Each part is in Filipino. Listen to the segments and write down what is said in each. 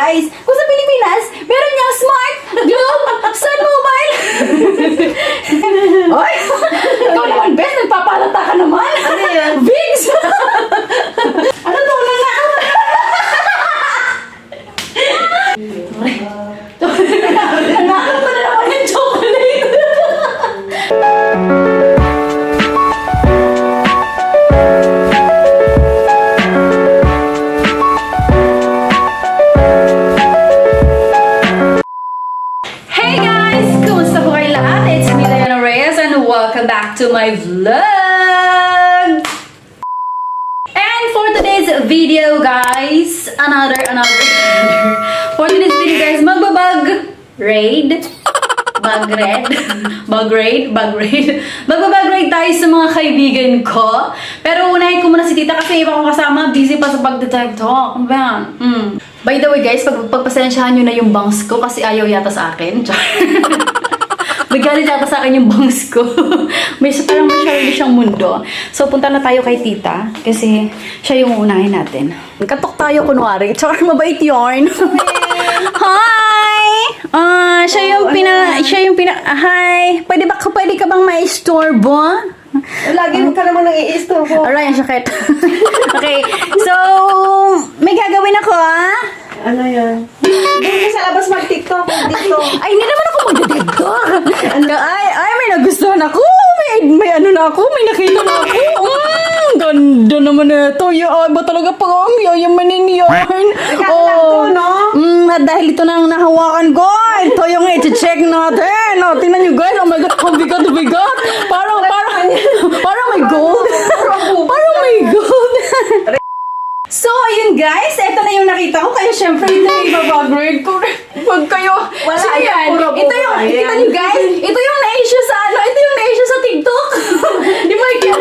guys, kung sa Pilipinas, meron niyang Smart, Globe, Sun Mobile. Oy! Ikaw naman, best, nagpapalata ka naman. Ano yan? Bigs! Ano to? Nanakot na naman yung chocolate. Hey guys! Kumusta po kayo lahat? It's Nila and welcome back to my vlog! And for today's video guys, another for today's video guys, magbabag raid. Bag raid tayo sa mga kaibigan ko. Pero unahin ko muna si tita kasi iba ko kasama, busy pa sa pag-TikTok. Ano ba yan? By the way guys, pagpasensyahan nyo na yung bangs ko kasi ayaw yata sa akin. Nagalit yata sa akin yung bangs ko. Parang masyari siyang mundo. So punta na tayo kay tita kasi siya yung unahin natin. Katok tayo kunwari. Char, mabait yarn. Hi! Siya yung pina, hi! Pwede ka bang maistorbo? Lagi mo ka naman nang i-istorbo. Alright, sakit. Okay, so, may gagawin ako, Ano yan? Doon ka sa labas mag-TikTok. Dito. Ay, hindi naman ako mag-TikTok. Ay, may nagustuhan ako. May ano na ako, may nakita na ako. Ganda naman ito. Ba talaga pag yayamanin yan? Oh, no? At dahil ito na ang nahawakan ko, ito yung i-check natin. Tingnan nyo guys, oh my god, ang bigat. Parang may gold. Parang may gold. So, ayun guys, ito na yung nakita ko. Kaya syempre, ito yung ibabag-grade ko. Huwag kayo. Wala, so, yan. puro Ito yung, kita nyo guys, ito yung na-issue sa sa TikTok. Di ba yung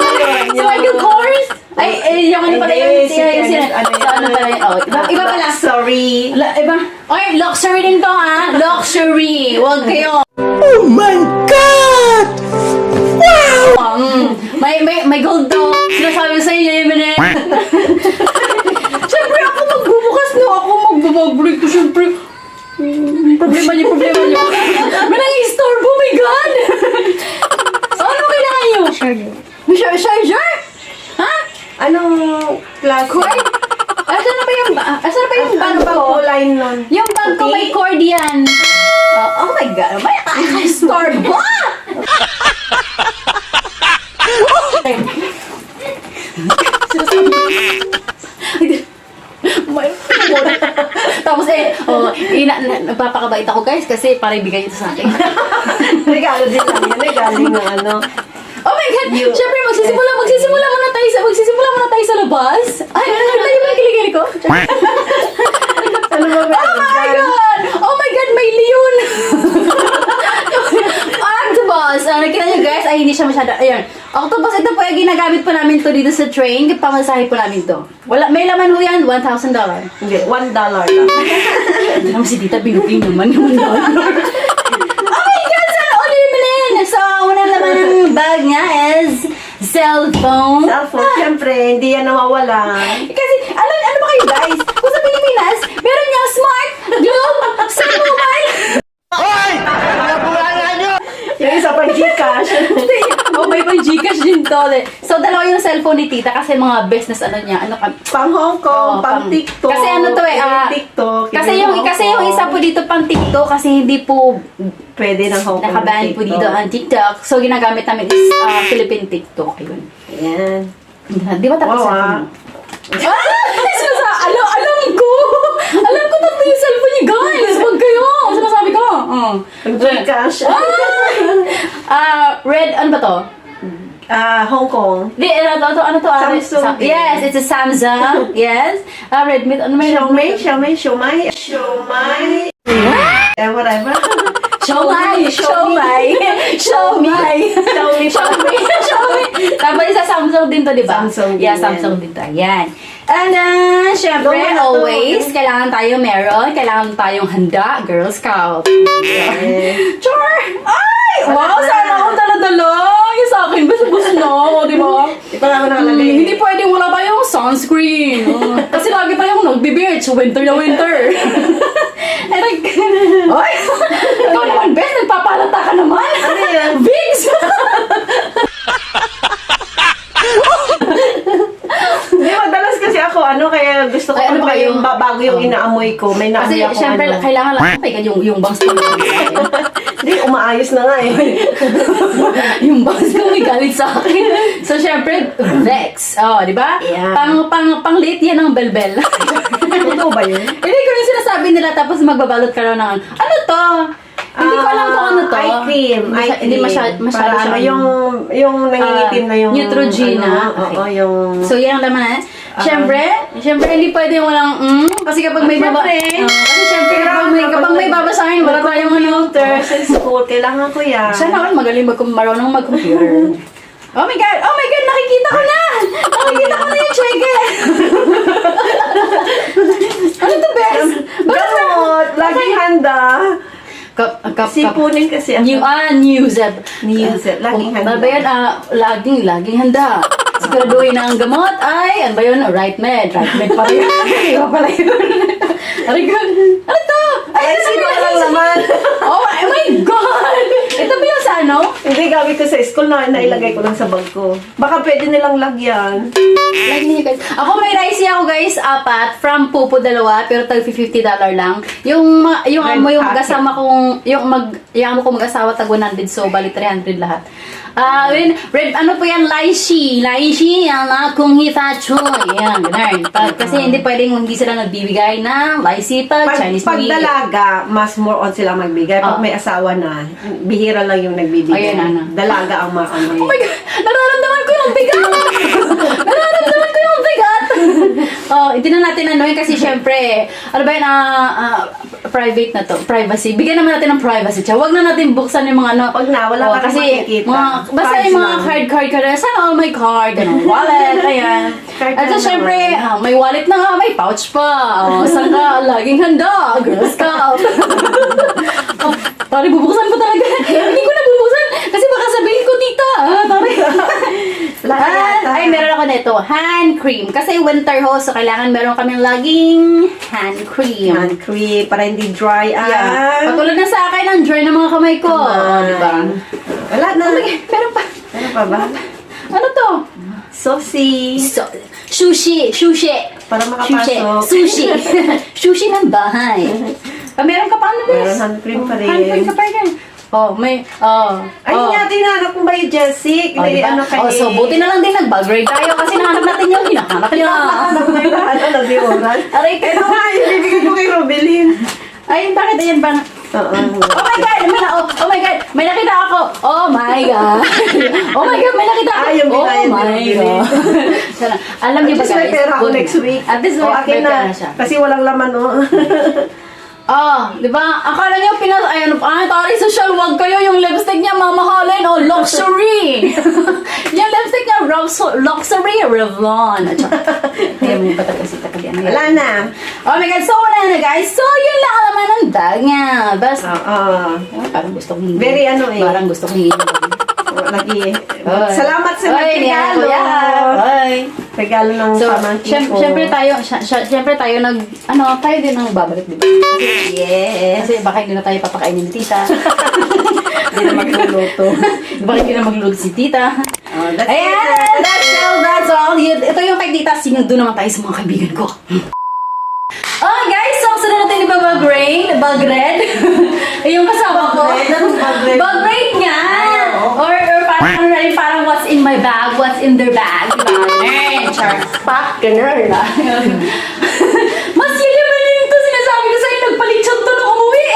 so, Michael Kors? Ay, yung ano pala yung ano pala yun? Oh, iba pala. Sorry. Iba. Okay, luxury din to Luxury. Huwag kayo. Oh my God! Wow! May gold to. Sinasabi ko sa'yo, Yemen. Siyempre, ako magbubukas na. Ako magbabag-break ko, siyempre. Problema niyo. May nang-istorbo, oh my God! So, ano kailangan niyo? Charger? Ha? Anong class? Cord? Asan na ba yung bag ko? Line nun? Yung bag ko may cord yan. Oh my God. May naka-istorbo! Tapos nagpapakabait ako guys kasi para ibigay ito sa akin. Regalo din lang yan. Galing ng ano. Oh my God! Siyempre magsisimula muna tayo sa labas. Ay, tayo ba yung kiligili ko? Ano ba Oh my God! May leon! Octopus! Nakita nyo guys, ay hindi siya masyado. Ayun. Octopus, ito po yung ginagamit po namin to dito sa train. Pamasahe po namin to. May laman ho yan, $1,000. Hindi, $1 lang. Ito naman si tita, binuking naman yung $1. Oh my God! Sana all yun. So, unang laman ng bag niya is cellphone. Cellphone, siyempre, hindi yan nawawala. Kasi, ano ba kayo guys? Kung sa Pilipinas, meron niyang Smart, Globe, Sun Mobile. Hoy! Nabulangan nyo! Yung isa pang Gcash. May pang Gcash din to. So, dalawa yung cellphone ni tita kasi mga business niya. Pang Hong Kong, pang TikTok. Kasi ano to TikTok. Kasi yung isa po dito pang TikTok kasi hindi po pwede ng Hong Kong. nakaban po dito ang TikTok. So, ginagamit namin is Philippine TikTok. Ayun. Ayan. Di ba tapos Wow, alam ko tatlo yung cellphone niyo guys. Huwag kayo. Sinasabi ko. Pang Gcash. Red, ano ba to? Hong Kong. Di, ano to? Samsung. Yes, it's a Samsung. Yes. Redmi, ano may Xiaomi. Whatever. Xiaomi. Tapos isa Samsung din to, di ba? Samsung din Yeah, yan. Samsung din to. Yan. And syempre, Lumana to. always, kailangan tayong handa, Girl Scout. Yes. Char! Ay! Wow, sana ako dala-dala. Yung sa akin, basta-bus na ako, di ba? Di pa nga ako nakalagay. Hindi pwedeng wala tayong sunscreen. Kasi lagi tayong nagbe-beach, winter na winter. Ay, ikaw naman, Bes, nagpapalata ka naman. Ano yan? Vicks! Hindi, madalas kasi ako, kaya gusto ko Ay, ano ba yung yung- bago yung inaamoy ko. May naamoy Kasi ako syempre, kailangan lang yung bangs ko. Hindi, umaayos na nga eh. Yung bangs ko may galit sa akin. So, syempre, Vex. Oh, di ba? Yeah. Pang-late yan ng belbel. Totoo ba yun? Hindi ko yung sinasabi nila tapos magbabalot ka raw ng ano to? Hindi ko alam kung ano to. Eye cream. Hindi masyado Para siya. yung nangingitim na yung... Neutrogena. Oo, yung... So, yan ang laman. Siyempre, hindi pwede walang kasi kapag may Siyempre. kasi siyempre kapag may babasahin, wala tayong ano. Sa school, kailangan ko yan. Sana ako magaling marunong mag-computer. Oh my God! Oh my God! Nakikita ko na! Nakikita ko na yung cheque! Ano to, Bes? Gamot! Laging handa. Sipunin kasi ako. Newsep. Newsep, laging handa. Ano ba yan? Laging handa. Siguraduhin na ang gamot ay, ano ba yun? Right med. Right med pa rin. Iba pala yun. Aray ko. Ano to? Ay, sino walang laman? Oh my God! Ito ba yung sa ano? Hindi, gamit ko sa school na nailagay ko lang sa bag ko. Baka pwede nilang lagyan. Like niyo guys. Ako may rice ako guys, 4 from Pupo 2 pero tag $50 lang. Yung Red amo yung packet. kasama kong yung amo ko mag-asawa tag 100 so bali 300 lahat. Red ano po yan, lychee, yan kung hitachoy. Yan, ganun. Kasi hindi pwedeng hindi sila nagbibigay ng lychee tag Chinese Pag New Year. dalaga, mas more on sila magbigay. Pag may asawa na, bihira lang yung nagbibigay. Ayun, ano. Dalaga ang Oh my God! Nararamdaman ko yung bigat! Nararamdaman ko yung bigat! Hindi na natin anuhin kasi syempre, ano ba yun, private na to, privacy. Bigyan naman natin ng privacy. Huwag na natin buksan yung mga ano. Wag na, wala ka kasi makikita. basta Cards yung mga lang. card ka na, sana all my card, ganun, wallet, ayan. Card At lang syempre, naman. may wallet na nga, may pouch pa. Saan ka, laging handa, Girl Scout. Tari, bubuksan ko talaga. Hindi ko na bubuksan. Kasi baka sabihin ko, tita. Tari. Ay, meron ako nito. Hand cream. Kasi winter ho, so kailangan meron kaming laging hand cream. Hand cream, para hindi dry. Yeah. Patulad na sa akin, ang dry ng mga kamay ko. Diba? Wala na. Meron pa. Ano pa ba? Ano to? Saucy. Sushi. Para makapasok. Sushi. Sushi ng bahay. Meron ka pa ano, Bes? Meron hand cream pa rin. Hand cream ka pa rin. Ay, nga, tinanap mo ba yung Jessie? Diba? So, buti na lang din nag-bug rate tayo kasi nahanap natin yung hinahanap niya. Nag-deoran. Aray, Ito nga, yung bibigay ko kay Robelin. ay, bakit ayan ba? Oo. Oh my God! Oh my God! May nakita ako! Oh my God! Oh my God! May nakita ako! Ah, yung Oh binayan my ni God! Sana, alam niyo ba At least may guys? pera ako next week. At least O, may akin pera na. siya. Kasi walang laman, oh. Di ba? Akala niyo tari social, wag kayo yung lipstick niya mamahalin o luxury. Yung lipstick niya luxury Revlon. At saka, kaya mo ba kasi takagyan? Wala na. Oh my God, so wala na guys. So yun lang alaman ng bag niya. Basta, parang gusto kong hindi. Very ano eh. Parang gusto kong hindi. Lagi. Oy. Salamat sa Oy, regalo. Oy. Regalo ng So, pamangkin ko. syempre tayo tayo din ang babalik, di ba? Yes. Kasi baka hindi na tayo papakainin ni tita. Hindi na magluluto. Baka hindi na magluluto si tita. Oh, that's Ayan! That's all. Ito yung kay tita. Sinundo naman tayo sa mga kaibigan ko. Oh guys, so ang sunod natin ni Bag Red. Yung kasama ko. Bag Red nga. Or parang what's in my bag, what's in their bag. Diba? Char. Pak, ganun. Mas yun yung ito sinasabi ko sa'yo, nagpalitson to nung umuwi.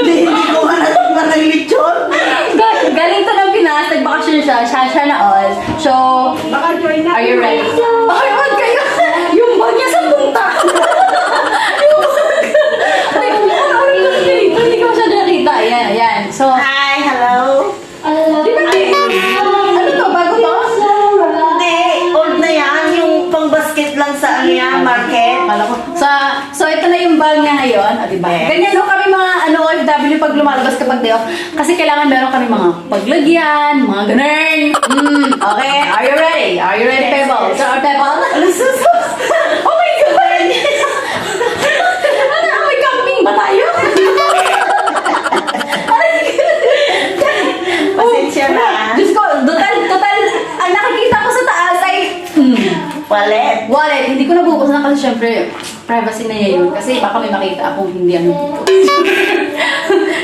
Hindi ko nga natin ng lechon. Galing to ng Pinas, nagbakasyon siya na all. So, Baka join na. are you ready? Ay, wag kayo! Yung bag niya sa punta! Yung bag! Ay, hindi ko masyado nakita. Ayan. So, Hi, hello. di ba ano to? Bago to? Hindi, old na yan. Yung pang basket lang sa market. Kala ko. So ito na yung bag niya ngayon, diba? Yes. Ganyan no kami mga OFW pag lumalabas kapag day off. Kasi kailangan meron kami mga paglagyan, mga ganun. Okay, are you ready? Are you ready, Pebbles? Pebbles? Oh my God! Ano, may camping ba tayo? Pasensya na. Diyos ko, total, ang nakikita ko sa taas ay, wallet. Hindi ko nabubuksan kasi syempre, privacy na yun. Kasi baka may makita akong hindi dito.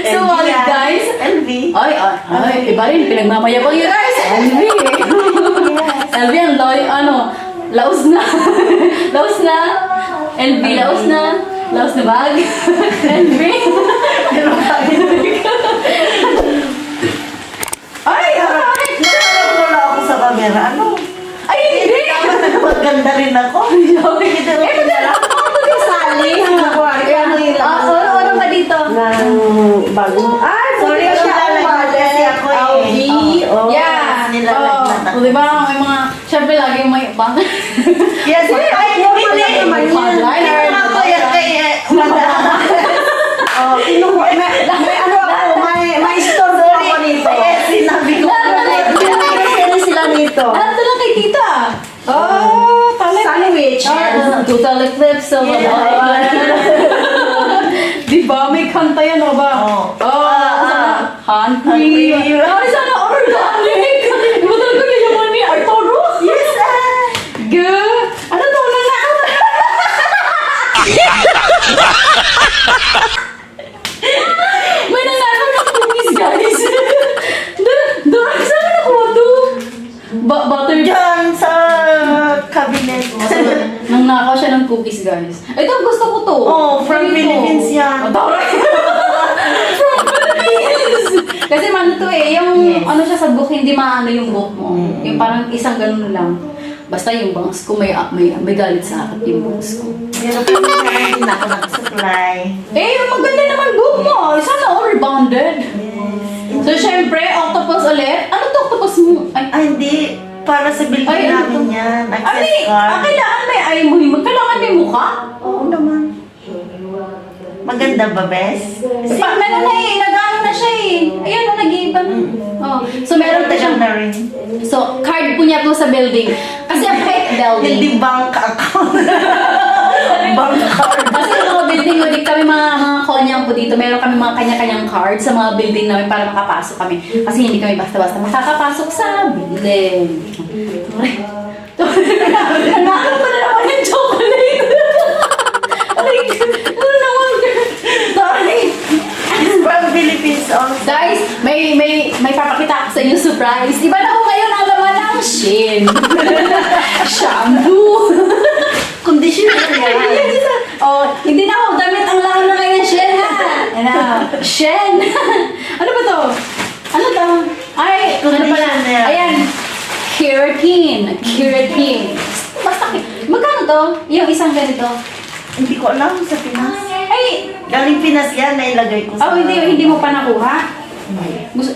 So, wallet guys. LV. Ay, iba rin, pinagmamayabang yun guys. LV. LV ang laos na. Laos na. LV, laos na. Laos na bag. LV. Ay, Wala ako sa camera. Ano? ay, hindi. Maganda rin ako. Sali. Ano ba dito? Ng bago. Ay, Sorry, siya. kasi ako Yeah. Diba, may mga, syempre lagi may bang. Yes, ay, normal lang naman yan. Hardliner. Ako yan kay kinuha. May ano ako, may store po ako nito. Sinabi ko. Ano sila nito? Ano to lang kay tita? Oh, sandwich. Total eclipse of the Diba, may kanta yan, o ba? Hungry. Ay, sana organic. Diba talaga yayaman ni Arturo? Yes, Good. Ano to? May nananong ng cookies, guys. Doon, saan nakuha to? Butter. Diyan sa cabinet. Nang nakaw siya ng cookies, guys. Ito, gusto ko to. Oh, from Ito. Philippines yan. From Philippines! Kasi man to yung ano siya sa book, hindi maano yung book mo. Yung parang isang ganun lang. Basta yung bangs ko, may galit sa akin yung bangs ko. Pero kung hindi na ako nakasupply. Maganda naman book mo. Sana all rebounded. So, syempre, octopus ulit. Ano to octopus mo? Ay, hindi. Para sa building Ay, ano namin to? yan. Access card. Kailangan may ay mo. Kailangan may mukha? Oo naman. Maganda ba, Bes? Meron na nag-ano na siya Ayan, nag-iiba na. Oh. So, meron na siyang na rin. So, card po niya po sa building. Kasi ang height building. Hindi bank account. Bank card. Kasi yung mga building, hindi kami mga konyang po dito. Meron kami mga kanya-kanyang card sa mga building namin para makapasok kami. Kasi hindi kami basta-basta makakapasok sa building. Nakakala ko na naman yung chocolate. Ano naman? Sorry. From Philippines also. Guys, may papakita ako sa inyo surprise. Iba na ko ngayon ang laman ng Shin. Shampoo. Conditioner yan. Hindi na ako damit ang laman na ngayon ng Shin ha. Shin. Ano ba to? Ano to? Ay, ano pala? Ayan. Keratin. Basta, magkano to? Yung isang ganito. Hindi ko alam sa Pinas. Ay, Galing Pinas yan, nailagay ko sa... hindi mo pa nakuha? Gusto,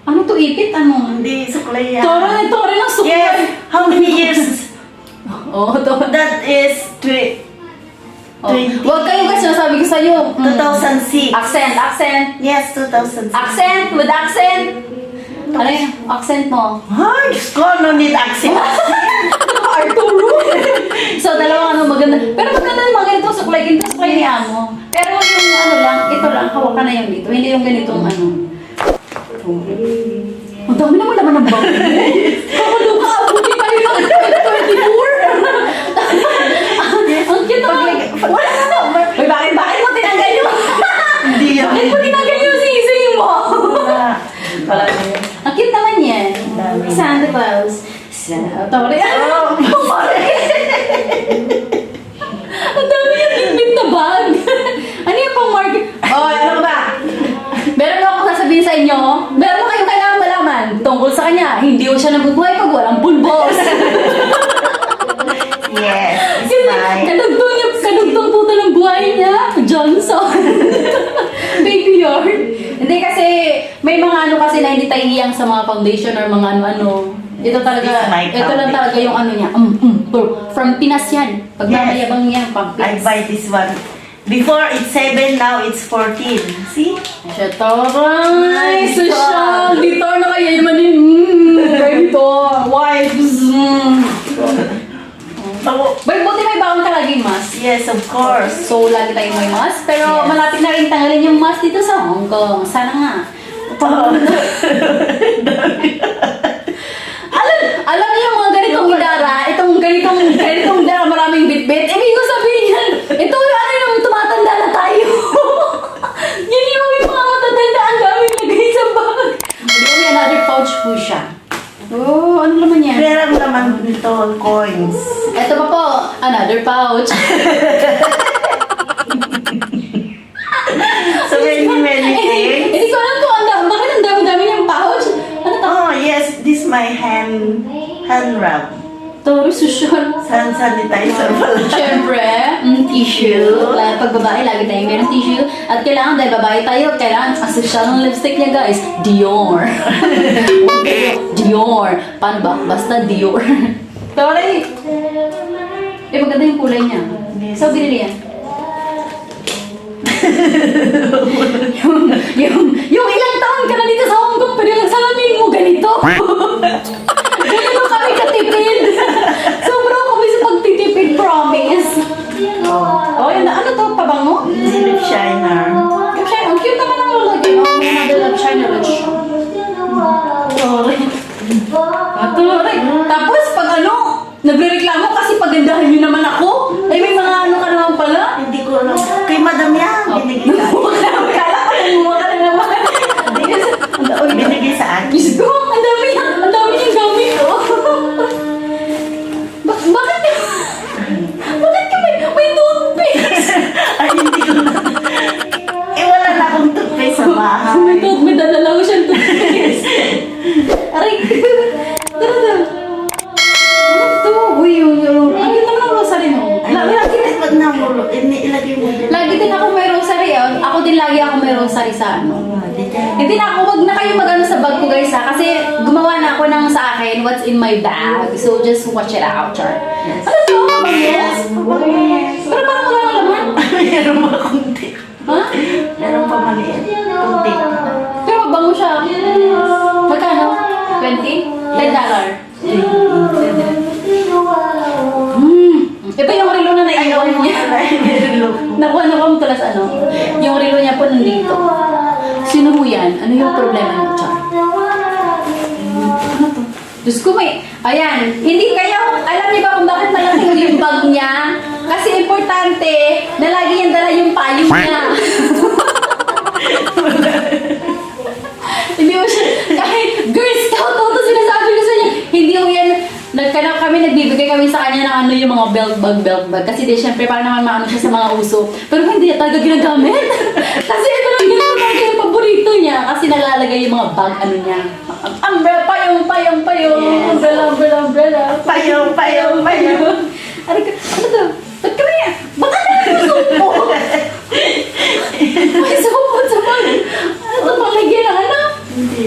ano to ipit? Ano? Hindi, suklay yan. Toro lang suklay. Yes. How many years? To. That is 20. Huwag kayo guys, sinasabi ko sa'yo. 2006. Accent. Yes, 2006. Accent, with accent. Ano yung accent mo? Ay, Diyos ko, no need accent. Arturo. So, dalawang maganda. Pero maganda yung mga ganito, suklay ni Amo. Pero yung ito lang, hawakan na yung dito. Hindi yung ganitong Ang dami naman ng bang. Kapag ka, abuti tayo ng 2024. Ang cute naman. Wala na. Uy, bakit mo tinanggal yung... Hindi yan. Bakit mo tinanggal yung sising mo? Wala na yun. Ang cute naman yan. Santa Claus. Tawari. Ang dami yung bit na bag. Ano yung pang market? Ano ba? Meron ako sasabihin sa inyo. Meron mo kayong kailangan malaman tungkol sa kanya. Hindi ko siya nabubuhay pag walang pulbos. Yes, it's fine. Kadugtong po ng buhay niya. Johnson. Baby yard. Hindi kasi, may mga kasi na hindi tayo hiyang sa mga foundation or mga ano-ano. Ito talaga, ito lang talaga yung niya. From Pinas yan. Pag mamayabang yan, pang I Pinas. buy this one. Before it's 7, now it's 14. See? Siya, taray! Nice. Social! Dito na kaya yung manin. Ganito. Wipes. Buti may bawang ka laging mask. Yes, of course. So, lagi tayong may mask. Pero Yes. malapit na rin tanggalin yung mask dito sa Hong Kong. Sana nga. Alam niyo yung mga ganitong idara, itong ganitong idara maraming bitbit. Ibig ko sabihin yan, ito yung ano yung tumatanda na tayo. Yan yung mga matatanda ang dami lagay sa bag. Di ba may another pouch po siya? Oh, ano naman yan? Pera mo naman nito, coins. Ito pa po, another pouch. So many things. Hindi ko alam kung bakit ang dami-dami niyang pouch. Ano to? Oh, yes, this my hand rub. Ito, social. Hand sanitizer pala. Siyempre, tissue. Pag babae, lagi tayong meron tissue. At kailangan, dahil babae tayo, kailangan asosyal ng lipstick niya, guys. Dior. Dior. Paano ba? Basta Dior. Sorry. Maganda yung kulay niya. So, binili yan. yung ilang taon ka na dito sa Hong Kong, pero yung salamin mo ganito. Ganito kami katipid. Sobrang kami sa pagtitipid, promise. Oh, yun na. Ano to? Pabango? Lip shiner. Lip shiner. Ang cute naman ang lalagyan. Oh, another lip shiner. Sorry. Sorry. Tapos, pag ano, nagre-reklamo kasi pagandahan nyo naman ako. Ay, may mga ano ka naman pala. Hindi ko alam. Kay madam yan. Binigay sa akin. Kala ko nanguha ka na naman. Binigay sa akin. Diyos ko, ang dami niyang gamit, oh. Bakit ka may toothpaste? Ay, hindi ko na. Wala na akong toothpaste sa bahay. May dala lang ko siyang toothpaste. Aray, tara. Ano to? Uy, ang ganda naman ang rosary mo. Pag namulo, ilagay mo dyan. Lagi din ako may rosary, oh. Ako din lagi ako may rosary sa ano. Hindi na ako, wag na kayo mag-ano sa bag ko, guys, ha? Kasi gumawa na ako ng sa akin, what's in my bag. So, just watch it out, Char. Yes. Ano to? Yes. Pero parang wala nang laman. Meron pa kunti. Ha? Meron pa maliit. Kunti. Pero mabango siya. Magkano? 20? $10. Ito yung relo na naiwan niya. Nakuha ko tulas ano. Yung relo niya po nandito. Sino mo yan? Ano yung problema niyo, Char? Ano to? Diyos ko may... Ayan, hindi kayo... Alam niyo ba kung bakit malaki yung bag niya? Kasi importante na lagi niyang dala yung payong niya. Hindi mo siya... Kahit Girl Scout, ito sinasabi ko sa niya. Hindi mo yan... Nagbibigay kami sa kanya ng ano yung mga belt bag. Kasi di, syempre, para naman maano siya sa mga uso. Pero hindi niya talaga ginagamit. Kasi ito lang ginagamit yung paborito niya. Kasi nalalagay yung mga bag, ano niya. Umbrella, payong. Yes. Umbrella. Payong. Ano to? Ba't ka niya? Ba't ka na yung supo? May supo sa bag. Ano to? Palagyan ng ano? Hindi.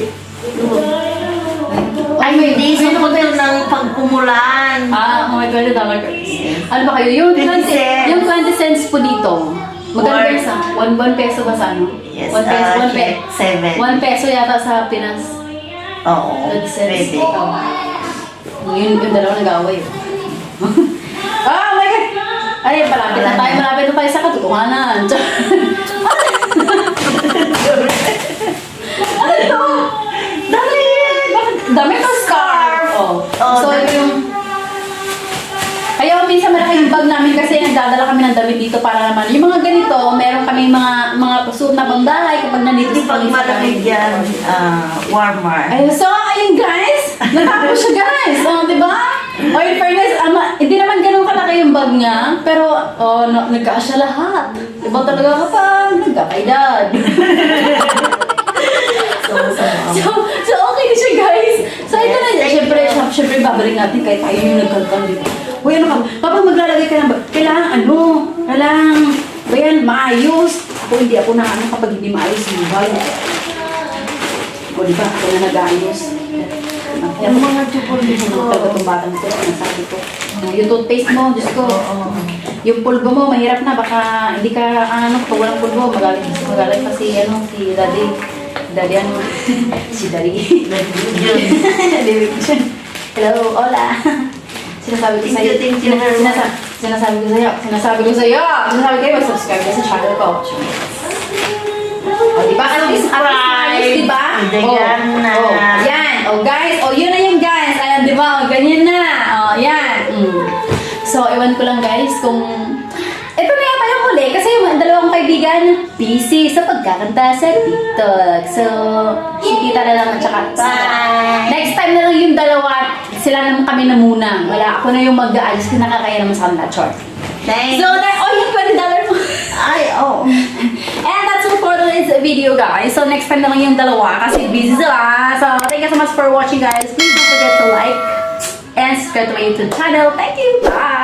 Ay, Hindi, sumunod ng pagpumulan. May $20. Ano ba kayo? Yung 20 cents. Yung 20 cents po dito. Magkano ba isa? 1 peso ba sa ano? Yes, 1 peso. 7. 1 peso yata sa Pinas. Oo, 20 cents. pwede. Yung dalawa nag-away. Oh my God! Ay, malapit na tayo sa katotohanan. Ano to? Dami pa scarf. So, yung... Kaya minsan malaki yung bag namin kasi nagdadala kami ng damit dito para naman. Yung mga ganito, meron kami mga suot na pangbahay kapag nandito Hindi pag malamig yan, warmer. Ayun, so, ayun guys. Natapos siya guys. Di ba? O in fairness, hindi naman ganun kalaki yung bag niya. Pero, nagkasya lahat. Diba talaga kapag nagkakaedad. So okay na siya guys. So ito na niya. Siyempre babalik natin kahit tayo yung nagkalkal dito. Uy, ano ka? Kapag maglalagay ka ng bag, kailangan ba yan, maayos. Ako hindi ako na kapag hindi maayos yung bag. O diba, ako na nag-aayos. Yung mga chocolate ko. Talaga itong batang ito, sinasabi ko. Yung toothpaste mo, Diyos ko. Yung pulbo mo, mahirap na. Baka hindi ka, pag walang pulbo, magalit pa si Daddy. Daddy ano? Si Daddy. Daddy. Hello, hola. Sinasabi ko sa'yo. Sinasabi ko sa'yo, mag-subscribe ka sa channel ko. O, diba? Subscribe. Diba? Ayan na. Yan. O, guys. O, yun na yung guys. Ayan, diba? O, ganyan na. O, yan. So, ewan ko lang guys kung... Ito na yata yung huli kasi yung dalawang kaibigan busy sa pagkakanta sa TikTok. So, si Tita na lang at saka... Bye! Next time na lang yung dalawa, sila naman kami na muna. Wala, ako na yung mag-aalis kasi nakakaya naman sa kanila, chort. Thanks. So, yung $20 mo. Ay, oh. And that's all for today's video, guys. So, next time na lang yung dalawa kasi busy sila. So, thank you so much for watching, guys. Please don't forget to like and subscribe to my YouTube channel. Thank you. Bye!